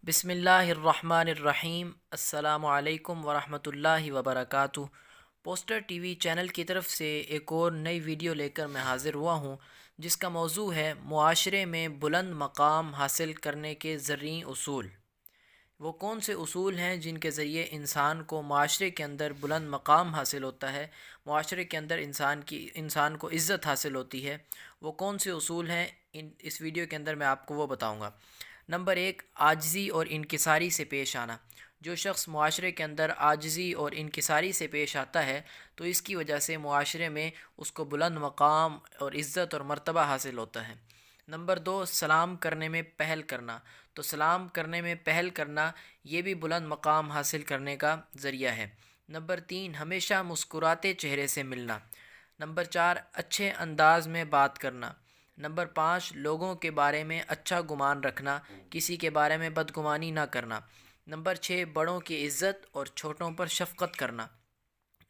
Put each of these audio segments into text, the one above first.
بسم اللہ الرحمن الرحیم۔ السلام علیکم ورحمۃ اللہ وبرکاتہ۔ پوسٹر ٹی وی چینل کی طرف سے ایک اور نئی ویڈیو لے کر میں حاضر ہوا ہوں، جس کا موضوع ہے معاشرے میں بلند مقام حاصل کرنے کے زرعی اصول۔ وہ کون سے اصول ہیں جن کے ذریعے انسان کو معاشرے کے اندر بلند مقام حاصل ہوتا ہے، معاشرے کے اندر انسان کو عزت حاصل ہوتی ہے؟ وہ کون سے اصول ہیں، اس ویڈیو کے اندر میں آپ کو وہ بتاؤں گا۔ نمبر 1، عاجزی اور انکساری سے پیش آنا۔ جو شخص معاشرے کے اندر عاجزی اور انکساری سے پیش آتا ہے تو اس کی وجہ سے معاشرے میں اس کو بلند مقام اور عزت اور مرتبہ حاصل ہوتا ہے۔ نمبر 2، سلام کرنے میں پہل کرنا۔ تو سلام کرنے میں پہل کرنا یہ بھی بلند مقام حاصل کرنے کا ذریعہ ہے۔ نمبر 3، ہمیشہ مسکراتے چہرے سے ملنا۔ نمبر 4، اچھے انداز میں بات کرنا۔ نمبر 5، لوگوں کے بارے میں اچھا گمان رکھنا، کسی کے بارے میں بدگمانی نہ کرنا۔ نمبر 6، بڑوں کی عزت اور چھوٹوں پر شفقت کرنا۔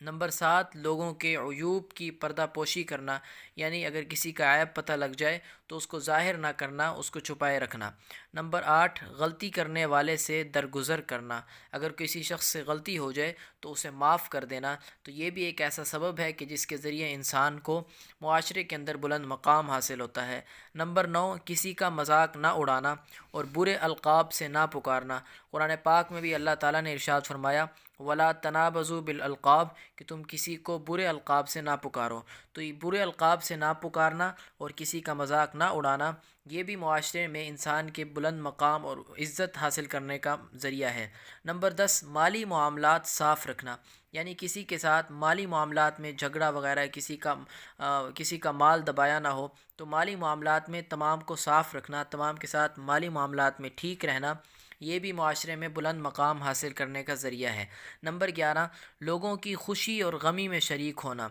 نمبر 7، لوگوں کے عیوب کی پردہ پوشی کرنا، یعنی اگر کسی کا عیب پتہ لگ جائے تو اس کو ظاہر نہ کرنا، اس کو چھپائے رکھنا۔ نمبر 8، غلطی کرنے والے سے درگزر کرنا۔ اگر کسی شخص سے غلطی ہو جائے تو اسے معاف کر دینا، تو یہ بھی ایک ایسا سبب ہے کہ جس کے ذریعے انسان کو معاشرے کے اندر بلند مقام حاصل ہوتا ہے۔ نمبر 9، کسی کا مذاق نہ اڑانا اور برے القاب سے نہ پکارنا۔ قرآن پاک میں بھی اللہ تعالیٰ نے ارشاد فرمایا وَلَا تَنَابَزُوا بِالْأَلْقَابِ، کہ تم کسی کو برے القاب سے نہ پکارو۔ تو یہ برے القاب سے نہ پکارنا اور کسی کا مذاق نہ اڑانا یہ بھی معاشرے میں انسان کے بلند مقام اور عزت حاصل کرنے کا ذریعہ ہے۔ نمبر 10، مالی معاملات صاف رکھنا، یعنی کسی کے ساتھ مالی معاملات میں جھگڑا وغیرہ، کسی کا مال دبایا نہ ہو، تو مالی معاملات میں تمام کو صاف رکھنا، تمام کے ساتھ مالی معاملات میں ٹھیک رہنا یہ بھی معاشرے میں بلند مقام حاصل کرنے کا ذریعہ ہے۔ نمبر 11، لوگوں کی خوشی اور غمی میں شریک ہونا۔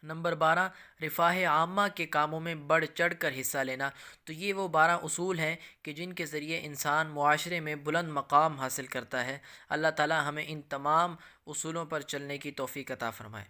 نمبر 12، رفاہ عامہ کے کاموں میں بڑھ چڑھ کر حصہ لینا۔ تو یہ وہ 12 اصول ہیں کہ جن کے ذریعے انسان معاشرے میں بلند مقام حاصل کرتا ہے۔ اللہ تعالی ہمیں ان تمام اصولوں پر چلنے کی توفیق عطا فرمائے۔